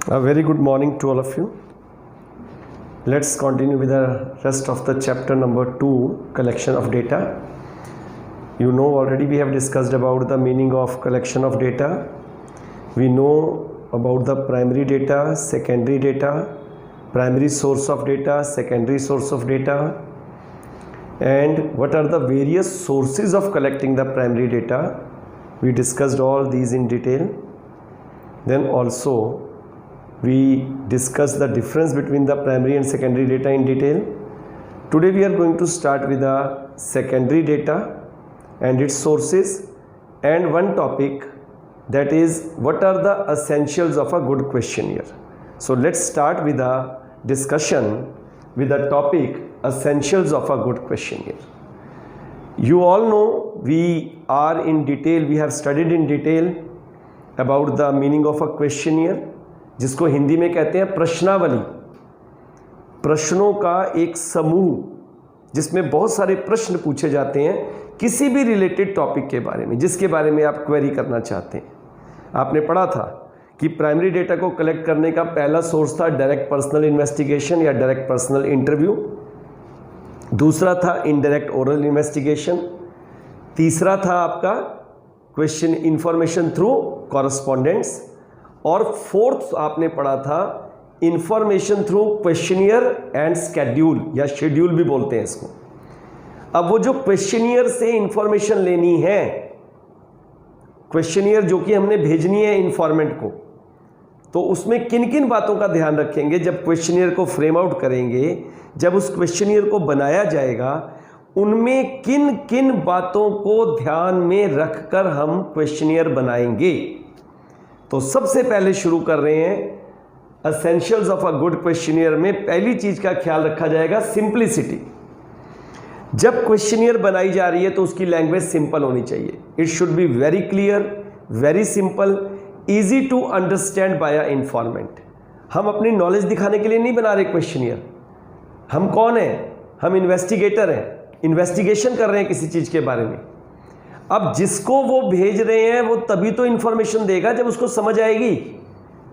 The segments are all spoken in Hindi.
A very good morning to all of you. Let's continue with the rest of the chapter number 2, collection of data. You know already we have discussed about the meaning of collection of data. We know about the primary data, secondary data, primary source of data, secondary source of data, and what are the various sources of collecting the primary data. We discussed all these in detail. Then also we discussed the difference between the primary and secondary data in detail. Today we are going to start with the secondary data and its sources, and one topic, that is what are the essentials of a good questionnaire. So let's start with a discussion with the topic essentials of a good questionnaire. You all know we have studied in detail about the meaning of a questionnaire, जिसको हिंदी में कहते हैं प्रश्नावली। प्रश्नों का एक समूह जिसमें बहुत सारे प्रश्न पूछे जाते हैं किसी भी रिलेटेड टॉपिक के बारे में, जिसके बारे में आप क्वेरी करना चाहते हैं। आपने पढ़ा था कि प्राइमरी डेटा को कलेक्ट करने का पहला सोर्स था डायरेक्ट पर्सनल इन्वेस्टिगेशन या डायरेक्ट पर्सनल इंटरव्यू, दूसरा था इनडायरेक्ट ओरल इन्वेस्टिगेशन, तीसरा था आपका क्वेश्चन इंफॉर्मेशन थ्रू कॉरस्पॉन्डेंट्स, और फोर्थ आपने पढ़ा था information through questionnaire and schedule या शेड्यूल भी बोलते हैं इसको। अब वो जो क्वेश्चनियर से इंफॉर्मेशन लेनी है, क्वेश्चनियर जो कि हमने भेजनी है इंफॉर्मेंट को, तो उसमें किन किन बातों का ध्यान रखेंगे जब क्वेश्चनियर को फ्रेम आउट करेंगे, जब उस क्वेश्चनियर को बनाया जाएगा, उनमें किन किन बातों को ध्यान में रखकर हम क्वेश्चनियर बनाएंगे। तो सबसे पहले शुरू कर रहे हैं essentials of a good questionnaire में पहली चीज का ख्याल रखा जाएगा सिंप्लिसिटी। जब क्वेश्चनियर बनाई जा रही है तो उसकी लैंग्वेज सिंपल होनी चाहिए। It should be very clear, very simple, easy to understand by a informant. हम अपनी नॉलेज दिखाने के लिए नहीं बना रहे क्वेश्चनियर। हम कौन हैं? हम इन्वेस्टिगेटर हैं, इन्वेस्टिगेशन कर रहे हैं किसी चीज के बारे में। अब जिसको वो भेज रहे हैं वो तभी तो इंफॉर्मेशन देगा जब उसको समझ आएगी।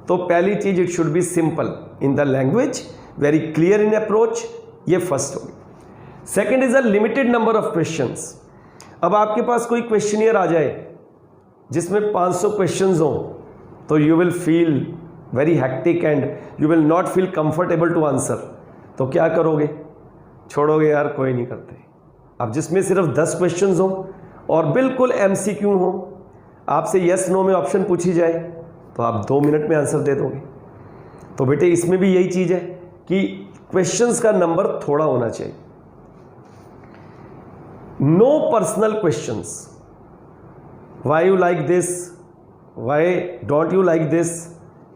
तो पहली चीज, it should B simple in the language, very clear in approach, ये फर्स्ट होगी। Second is a limited number of questions. अब आपके पास कोई क्वेश्चनियर आ जाए जिसमें 500 क्वेश्चंस हो, तो you will feel very hectic and you will not feel comfortable to answer. तो क्या करोगे? छोड़ोगे, यार कोई नहीं करते। अब जिसमें सिर्फ 10 क्वेश्चंस हो और बिल्कुल एमसीक्यू हो, आपसे यस नो में ऑप्शन पूछी जाए, तो आप 2 मिनट में आंसर दे दोगे। तो बेटे इसमें भी यही चीज है कि क्वेश्चंस का नंबर थोड़ा होना चाहिए। No personal questions, why you like this, why don't you like this,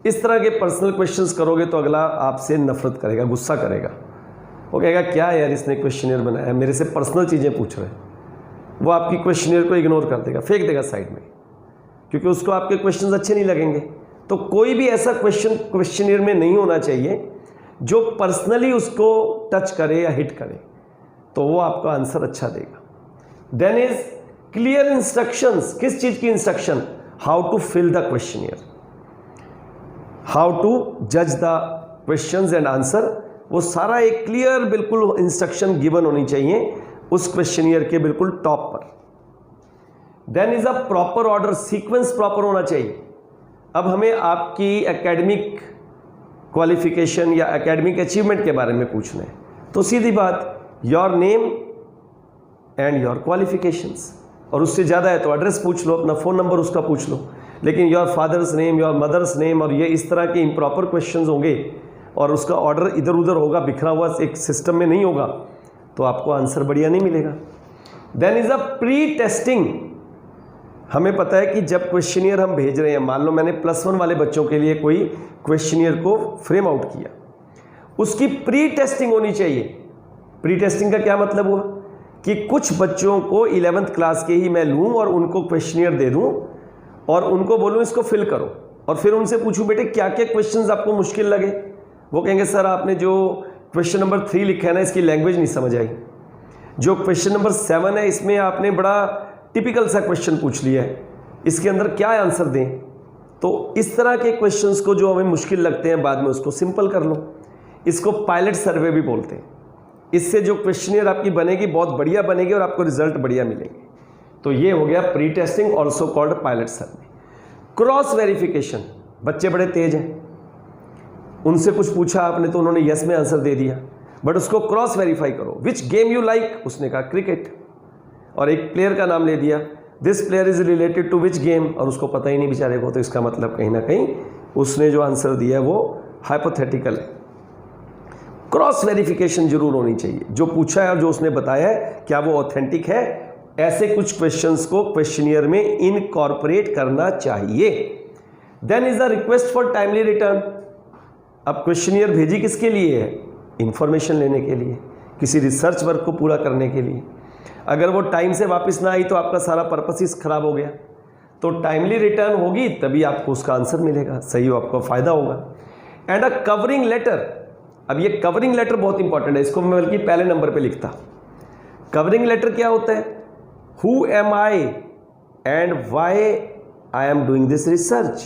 इस तरह के पर्सनल क्वेश्चंस करोगे तो अगला आपसे नफरत करेगा, गुस्सा करेगा। वो कहेगा क्या यार इसने क्वेश्चनियर बनाया, मेरे से पर्सनल चीजें पूछ रहे हैं। वो आपकी क्वेश्चनियर को इग्नोर कर देगा, फेंक देगा साइड में, क्योंकि उसको आपके क्वेश्चंस अच्छे नहीं लगेंगे। तो कोई भी ऐसा क्वेश्चनियर में नहीं होना चाहिए जो पर्सनली उसको टच करे या हिट करे, तो वो आपका आंसर अच्छा देगा। Then is clear instructions. किस चीज की instruction? How to fill the questionnaire, how to जज द क्वेश्चंस एंड आंसर, वो सारा एक क्लियर बिल्कुल इंस्ट्रक्शन गिवन होनी चाहिए उस क्वेश्चनियर के बिल्कुल टॉप पर। Then is a proper order, sequence proper होना चाहिए। अब हमें आपकी एकेडमिक क्वालिफिकेशन या एकेडमिक अचीवमेंट के बारे में पूछना है, तो सीधी बात, your name and your qualifications, और उससे ज़्यादा है तो एड्रेस पूछ लो, अपना फ़ोन नंबर उसका पूछ लो। लेकिन your father's name, your mother's name, और ये इस तरह के इम्प्रॉपर क्वेश्चंस होंगे और उसका ऑर्डर इधर उधर होगा, बिखरा हुआ एक सिस्टम में नहीं होगा, तो आपको आंसर बढ़िया नहीं मिलेगा। Then is a pre testing. हमें पता है कि जब क्वेश्चनियर हम भेज रहे हैं, मान लो मैंने +1 वाले बच्चों के लिए कोई क्वेश्चनियर को फ्रेम आउट किया, उसकी प्री टेस्टिंग होनी चाहिए। प्री टेस्टिंग का क्या मतलब हुआ कि कुछ बच्चों को 11th क्लास के ही मैं लूँ और उनको क्वेश्चनियर दे दूँ और उनको बोलूँ इसको फिल करो, और फिर उनसे पूछूँ बेटे क्या क्या क्वेश्चंस आपको मुश्किल लगे। वो कहेंगे सर आपने जो क्वेश्चन नंबर 3 लिखा है ना, इसकी लैंग्वेज नहीं समझ आई। जो क्वेश्चन नंबर 7 है, इसमें आपने बड़ा टिपिकल सा क्वेश्चन पूछ लिया है, इसके अंदर क्या आंसर दें। तो इस तरह के क्वेश्चंस को जो हमें मुश्किल लगते हैं बाद में उसको सिंपल कर लो। इसको पायलट सर्वे भी बोलते हैं। इससे जो क्वेश्चनियर आपकी बनेगी बहुत बढ़िया बनेगी और आपको रिजल्ट बढ़िया मिलेंगे। तो ये हो गया pre testing, also called pilot survey. Cross verification, बच्चे बड़े तेज हैं, उनसे कुछ पूछा आपने तो उन्होंने यस में आंसर दे दिया, बट उसको क्रॉस वेरीफाई करो। विच गेम यू लाइक, उसने कहा क्रिकेट, और एक प्लेयर का नाम ले दिया, this player is related to which game, और उसको पता ही नहीं बेचारे को, तो इसका मतलब कहीं ना कहीं उसने जो आंसर दिया वो हाइपोथेटिकल है। क्रॉस वेरिफिकेशन जरूर होनी चाहिए, जो पूछा है और जो उसने बताया है क्या वो ऑथेंटिक है। ऐसे कुछ क्वेश्चंस को क्वेश्चनियर में इनकॉर्पोरेट करना चाहिए। Then is the request for timely return. अब क्वेश्चनियर भेजी किसके लिए है? इंफॉर्मेशन लेने के लिए, किसी रिसर्च वर्क को पूरा करने के लिए। अगर वो टाइम से वापस ना आई तो आपका सारा पर्पस ही खराब हो गया। तो टाइमली रिटर्न होगी तभी आपको उसका आंसर मिलेगा, सही हो, आपको फायदा होगा। And a covering letter. अब ये कवरिंग लेटर बहुत इंपॉर्टेंट है, इसको मैं बल्कि पहले नंबर पे लिखता। कवरिंग लेटर क्या होता है? Who am I and why I am doing this research.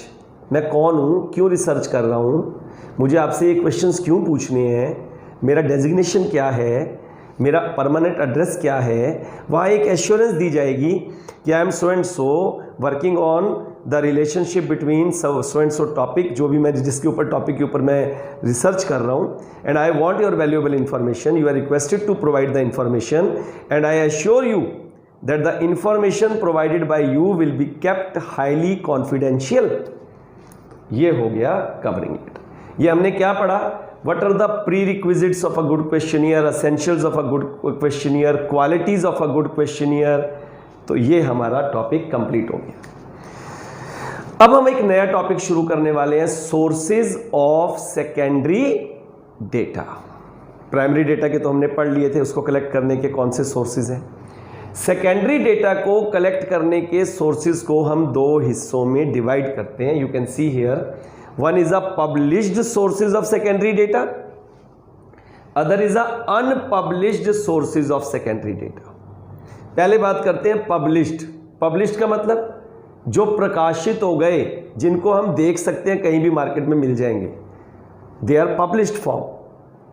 मैं कौन हूँ, क्यों रिसर्च कर रहा हूँ, मुझे आपसे ये क्वेश्चंस क्यों पूछने हैं, मेरा डेजिग्नेशन क्या है, मेरा परमानेंट एड्रेस क्या है। वहाँ एक एश्योरेंस दी जाएगी कि I am so and so working on the relationship between so and so topic, जो भी मैं जिसके ऊपर टॉपिक के ऊपर मैं रिसर्च कर रहा हूँ। And I want your valuable information, you are requested to provide the information and I assure you that the information provided by you will be kept highly confidential। ये हो गया कवरिंग लेटर। ये हमने क्या पढ़ा? What are the prerequisites of a good questionnaire, essentials of a good questionnaire, qualities of a good questionnaire। तो ये हमारा टॉपिक कंप्लीट हो गया। अब हम एक नया टॉपिक शुरू करने वाले हैं, sources of secondary data. Primary data के तो हमने पढ़ लिए थे, उसको कलेक्ट करने के कौन से सोर्सेज हैं। सेकेंडरी डेटा को कलेक्ट करने के सोर्सेज को हम दो हिस्सों में डिवाइड करते हैं। You can see here, one is a published sources of secondary data, other is a unpublished sources of secondary data. पहले बात करते हैं पब्लिश्ड। पब्लिश्ड का मतलब जो प्रकाशित हो गए, जिनको हम देख सकते हैं, कहीं भी मार्केट में मिल जाएंगे, दे आर पब्लिश्ड फॉर्म,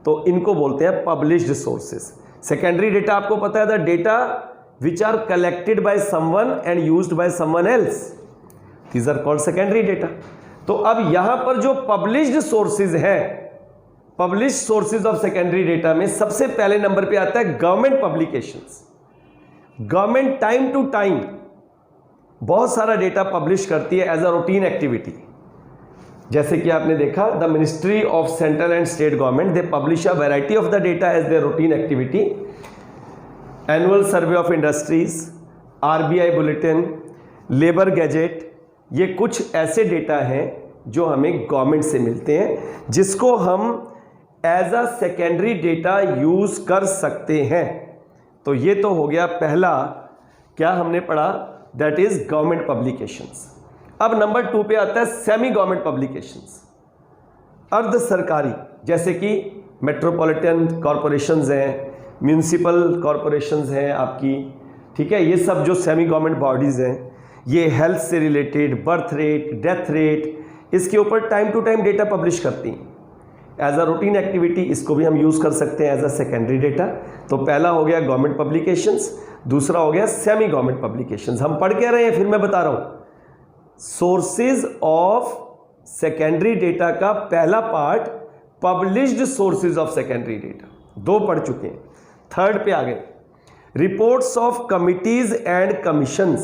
तो इनको बोलते हैं पब्लिश्ड सोर्सेज। सेकेंडरी डेटा आपको पता है, the data which are collected by someone and used by someone else, these are called secondary data। तो अब यहां पर जो पब्लिश्ड सोर्सेज हैं, published sources of secondary data में सबसे पहले नंबर पे आता है government publications. Government time to time बहुत सारा डेटा पब्लिश करती है एज अ रूटीन एक्टिविटी। जैसे कि आपने देखा, the ministry of central and state government, they publish a variety of the data as their routine activity. Annual survey of industries, RBI bulletin, labour gazette, ये कुछ ऐसे डेटा हैं जो हमें गवर्नमेंट से मिलते हैं, जिसको हम as a secondary data use कर सकते हैं। तो ये तो हो गया पहला, क्या हमने पढ़ा, दैट इज गवर्नमेंट पब्लिकेशंस। अब नंबर 2 पे आता है सेमी गवर्नमेंट पब्लिकेशंस, अर्ध सरकारी, जैसे कि मेट्रोपॉलिटन कॉरपोरेशंस हैं, म्यूनिसिपल कॉरपोरेशंस हैं आपकी, ठीक है। ये सब जो सेमी गवर्नमेंट बॉडीज़ हैं, ये हेल्थ से related, birth rate, death rate, इसके ऊपर time to time data publish करती हैं एज अ रूटीन एक्टिविटी। इसको भी हम यूज़ कर सकते हैं एज अ सेकेंडरी डेटा। तो पहला हो गया गवर्नमेंट पब्लिकेशंस, दूसरा हो गया सेमी गवर्नमेंट पब्लिकेशंस। हम पढ़ के रहे हैं, फिर मैं बता रहा हूँ। सोर्सेज ऑफ सेकेंडरी डेटा का पहला part published sources of secondary data, 2 पढ़ चुके हैं। थर्ड पे आ गए reports of committees and commissions.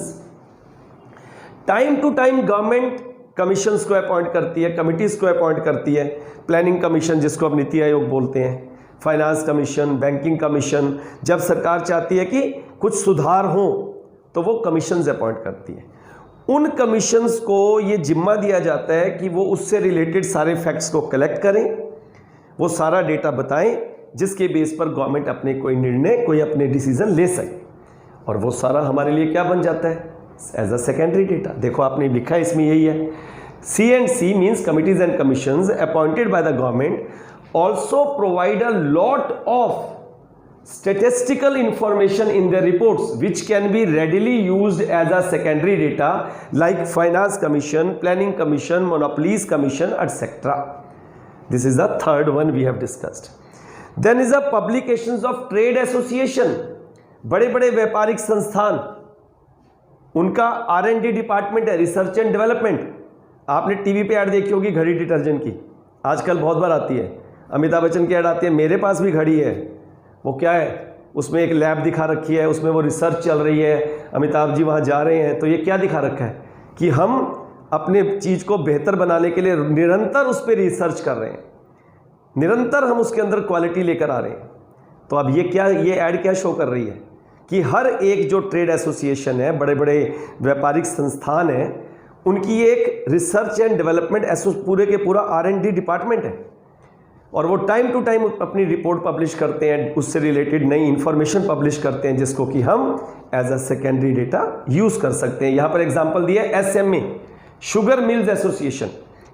Time to time government commissions को अपॉइंट करती है, कमिटीज को अपॉइंट करती है। प्लानिंग कमीशन, जिसको अब नीति आयोग बोलते हैं, फाइनेंस कमीशन, बैंकिंग कमीशन। जब सरकार चाहती है कि कुछ सुधार हो तो वो कमीशंस अपॉइंट करती है। उन कमीशंस को ये जिम्मा दिया जाता है कि वो उससे रिलेटेड सारे फैक्ट्स को कलेक्ट करें, वो सारा डेटा बताएं, जिसके बेस पर गवर्नमेंट अपने कोई निर्णय, कोई अपने डिसीजन ले सके। और वो सारा हमारे लिए क्या बन जाता है, एज अ सेकेंडरी डेटा। देखो आपने लिखा है इसमें, यही है। C&C means committees and commissions appointed by the government also provide a lot of statistical information in their reports which can be readily used as a secondary data like finance commission, planning commission, monopolies commission, etc. This is the third one we have discussed. Then is the publications of trade association. बड़े बड़े व्यापारिक संस्थान, उनका R&D डिपार्टमेंट है, रिसर्च एंड डेवलपमेंट। आपने टीवी पे ऐड देखी होगी घड़ी डिटर्जेंट की, आजकल बहुत बार आती है। अमिताभ बच्चन की ऐड आती है, मेरे पास भी घड़ी है। वो क्या है, उसमें एक लैब दिखा रखी है, उसमें वो रिसर्च चल रही है, अमिताभ जी वहाँ जा रहे हैं। तो ये क्या दिखा रखा है कि हम अपने चीज़ को बेहतर बनाने के लिए निरंतर उस पर रिसर्च कर रहे हैं, निरंतर हम उसके अंदर क्वालिटी लेकर आ रहे हैं। तो अब ये ऐड क्या शो कर रही है कि हर एक जो ट्रेड एसोसिएशन है, बड़े बड़े व्यापारिक संस्थान हैं, उनकी एक रिसर्च एंड डेवलपमेंट पूरे के पूरा R&D डिपार्टमेंट है और वो टाइम टू टाइम अपनी रिपोर्ट पब्लिश करते हैं, उससे रिलेटेड नई इंफॉर्मेशन पब्लिश करते हैं जिसको कि हम as a secondary data use कर सकते हैं। यहाँ पर एग्जांपल दिया है SMA, sugar mills association.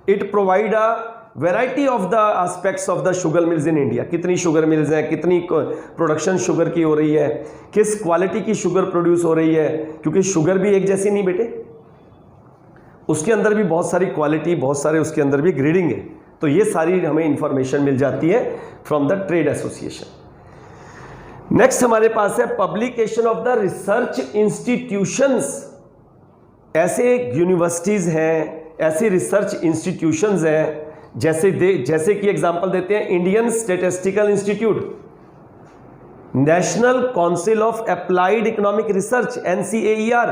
It provide a variety of the aspects of the sugar mills in India. कितनी शुगर मिल्स हैं, कितनी प्रोडक्शन शुगर की हो रही है, किस क्वालिटी की शुगर प्रोड्यूस हो रही है, क्योंकि शुगर भी एक जैसी नहीं बेटे, उसके अंदर भी बहुत सारी क्वालिटी, बहुत सारे उसके अंदर भी ग्रेडिंग है। तो ये सारी हमें इंफॉर्मेशन मिल जाती है from the trade association. Next हमारे पास है publication of the research institutions. ऐसे यूनिवर्सिटीज हैं, ऐसे रिसर्च इंस्टीट्यूशंस हैं, जैसे कि एग्जांपल देते हैं Indian statistical institute, national council of applied economic research NCAER,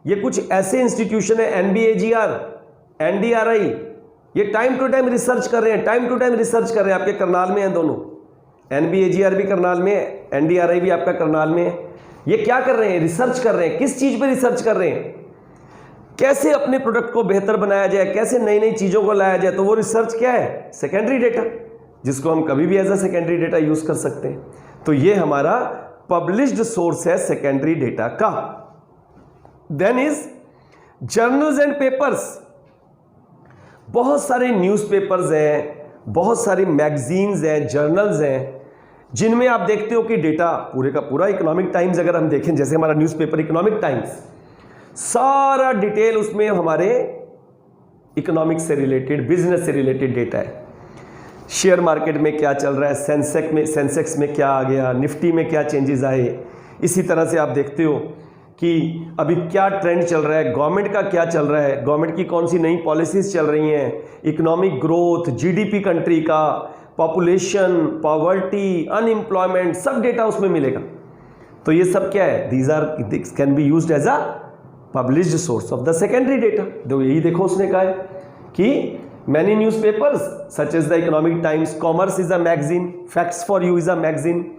ये कुछ ऐसे इंस्टीट्यूशन है, NBAGR, NDRI, ये टाइम टू टाइम रिसर्च कर रहे हैं, टाइम टू टाइम रिसर्च कर रहे हैं। आपके करनाल में हैं दोनों, NBAGR भी करनाल में है, NDRI भी आपका करनाल में है। ये क्या कर रहे हैं, रिसर्च कर रहे हैं। किस चीज़ पे रिसर्च कर रहे हैं, कैसे अपने प्रोडक्ट को बेहतर बनाया जाए, कैसे नई नई चीज़ों को लाया जाए। तो वो रिसर्च क्या है, सेकेंडरी डेटा, जिसको हम कभी भी as a secondary data use कर सकते हैं। तो ये हमारा पब्लिश्ड सोर्स है सेकेंडरी डेटा का। Then is journals and papers. बहुत सारे न्यूज़पेपर्स हैं, बहुत सारी मैगजीन्स हैं, जर्नल्स हैं, जिनमें आप देखते हो कि डेटा पूरे का पूरा इकोनॉमिक टाइम्स अगर हम देखें, जैसे हमारा न्यूज़पेपर इकोनॉमिक टाइम्स, सारा डिटेल उसमें हमारे इकोनॉमिक्स से रिलेटेड, बिजनेस से रिलेटेड डेटा है। शेयर मार्केट में क्या चल रहा है, सेंसेक्स में क्या आ गया, निफ्टी में क्या चेंजेस आए। इसी तरह से आप देखते हो कि अभी क्या ट्रेंड चल रहा है, गवर्नमेंट का क्या चल रहा है, गवर्नमेंट की कौन सी नई पॉलिसीज चल रही हैं, इकोनॉमिक ग्रोथ, GDP कंट्री का, पॉपुलेशन, पॉवर्टी, अनएम्प्लॉयमेंट, सब डेटा उसमें मिलेगा। तो ये सब क्या है, this can be used as a published source of the secondary data. तो यही देखो उसने कहा है कि many newspapers such as the Economic Times, Commerce is a magazine, Facts for You is a magazine,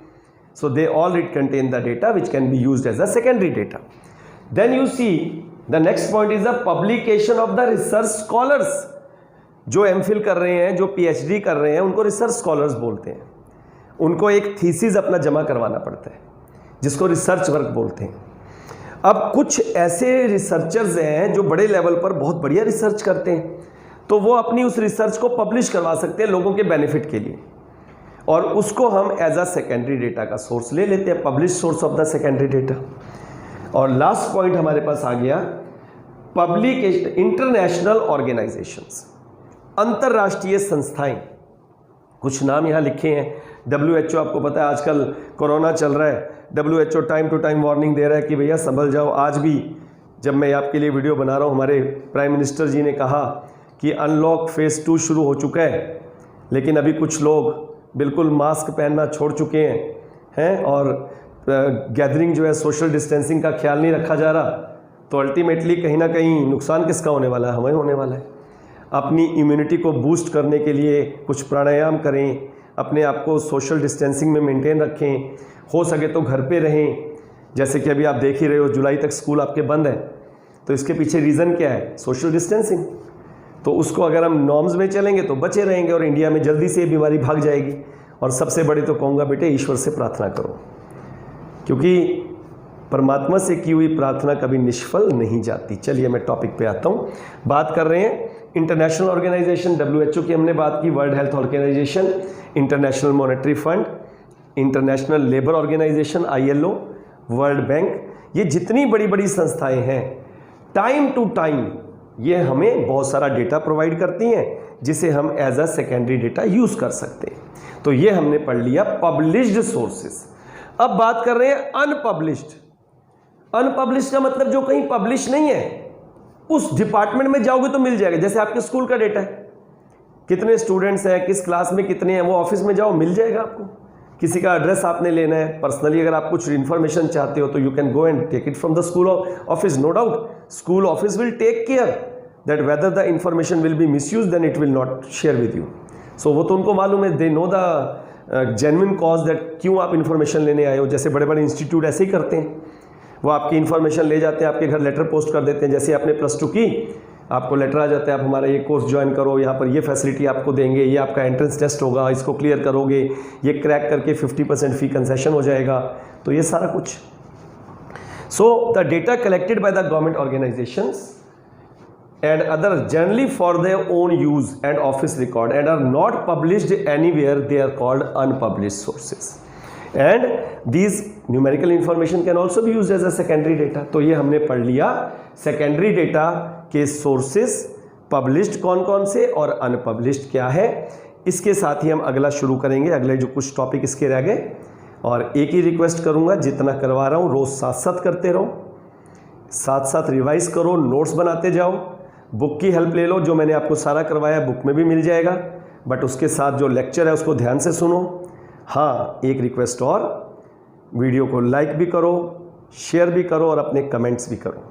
so they all it contain the data which can be used as a secondary data. Then you see the next point is the publication of the research scholars. जो MPhil कर रहे हैं, जो PhD कर रहे हैं, उनको रिसर्च स्कॉलर्स बोलते हैं। उनको एक थीसिस अपना जमा करवाना पड़ता है जिसको रिसर्च वर्क बोलते हैं। अब कुछ ऐसे रिसर्चर्स हैं जो बड़े लेवल पर बहुत बढ़िया रिसर्च करते हैं, तो वो अपनी उस रिसर्च को पब्लिश करवा सकते हैं लोगों के बेनिफिट के लिए, और उसको हम एज अ सेकेंडरी डेटा का सोर्स ले लेते हैं, publish source of the secondary data. और लास्ट पॉइंट हमारे पास आ गया पब्लिकेशन, इंटरनेशनल ऑर्गेनाइजेशंस, अंतर्राष्ट्रीय संस्थाएं। कुछ नाम यहाँ लिखे हैं। WHO, आपको पता है आजकल कोरोना चल रहा है, WHO time to time warning दे रहा है कि भैया संभल जाओ। आज भी जब मैं आपके लिए वीडियो बना रहा हूँ, हमारे प्राइम मिनिस्टर जी ने कहा कि अनलॉक फेज़ 2 शुरू हो चुका है, लेकिन अभी कुछ लोग बिल्कुल मास्क पहनना छोड़ चुके हैं और गैदरिंग जो है, सोशल डिस्टेंसिंग का ख्याल नहीं रखा जा रहा। तो अल्टीमेटली कहीं ना कहीं नुकसान किसका होने वाला है, हमें होने वाला है। अपनी इम्यूनिटी को बूस्ट करने के लिए कुछ प्राणायाम करें, अपने आप को सोशल डिस्टेंसिंग में मेंटेन रखें, हो सके तो घर पे रहें। जैसे कि अभी आप देख ही रहे हो, जुलाई तक स्कूल आपके बंद है, तो इसके पीछे रीज़न क्या है, सोशल डिस्टेंसिंग। तो उसको अगर हम नॉर्म्स में चलेंगे तो बचे रहेंगे और इंडिया में जल्दी से ये बीमारी भाग जाएगी। और सबसे बड़ी तो कहूँगा बेटे, ईश्वर से प्रार्थना करो, क्योंकि परमात्मा से की हुई प्रार्थना कभी निष्फल नहीं जाती। चलिए मैं टॉपिक पे आता हूँ। बात कर रहे हैं इंटरनेशनल ऑर्गेनाइजेशन, WHO की हमने बात की, World Health Organization, International Monetary Fund, International Labour Organization ILO, World Bank, ये जितनी बड़ी बड़ी संस्थाएं हैं टाइम टू टाइम ये हमें बहुत सारा डेटा प्रोवाइड करती हैं जिसे हम as a secondary data use कर सकते हैं। तो ये हमने पढ़ लिया पब्लिश्ड सोर्सेस। अब बात कर रहे हैं अनपब्लिश्ड। अनपब्लिश्ड का मतलब जो कहीं पब्लिश नहीं है, उस डिपार्टमेंट में जाओगे तो मिल जाएगा। जैसे आपके स्कूल का डेटा है, कितने स्टूडेंट्स हैं, किस क्लास में कितने हैं, वो ऑफिस में जाओ मिल जाएगा आपको। किसी का एड्रेस आपने लेना है पर्सनली, अगर आप कुछ इन्फॉर्मेशन चाहते हो तो you can go and take it from the school office. No doubt school office will take care that whether the information will be misuse, then it will not share with you. So वो तो उनको मालूम है, they know the genuine cause that क्यों आप इन्फॉर्मेशन लेने आए हो। जैसे बड़े बड़े इंस्टीट्यूट ऐसे ही करते हैं, वो आपकी इन्फॉर्मेशन ले जाते हैं, आपके घर लेटर पोस्ट कर देते हैं। जैसे आपने +2 की, आपको लेटर आ जाता है, आप हमारा ये कोर्स ज्वाइन करो, यहाँ पर ये फैसिलिटी आपको देंगे, ये आपका एंट्रेंस टेस्ट होगा, इसको क्लियर करोगे, ये क्रैक करके 50% फी कंसेशन हो जाएगा। तो ये सारा कुछ। So the data collected by the government organisations and others generally for their own use and office record and are not published anywhere, they are called unpublished sources. And these numerical information can also be used as a secondary data. तो ये हमने पढ़ लिया secondary data के sources, published कौन कौन से और unpublished क्या है। इसके साथ ही हम अगला शुरू करेंगे, अगले जो कुछ टॉपिक इसके रह गए। और एक ही रिक्वेस्ट करूँगा, जितना करवा रहा हूँ रोज़ साथ करते रहो, साथ रिवाइज करो, नोट्स बनाते जाओ, बुक की हेल्प ले लो, जो मैंने आपको सारा करवाया बुक में भी मिल जाएगा, बट उसके साथ जो लेक्चर है उसको ध्यान से सुनो। हाँ, एक रिक्वेस्ट और, वीडियो को लाइक भी करो, शेयर भी करो और अपने कमेंट्स भी करो।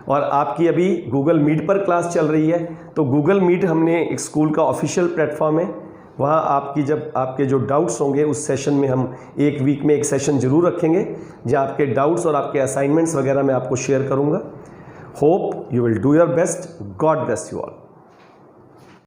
और आपकी अभी गूगल मीट पर क्लास चल रही है, तो गूगल मीट हमने एक स्कूल का ऑफिशियल प्लेटफॉर्म है, वहाँ आपकी जब आपके जो डाउट्स होंगे उस सेशन में हम एक वीक में एक सेशन ज़रूर रखेंगे, जहाँ आपके डाउट्स और आपके असाइनमेंट्स वगैरह मैं आपको शेयर करूँगा। Hope you will do your best. God bless you all.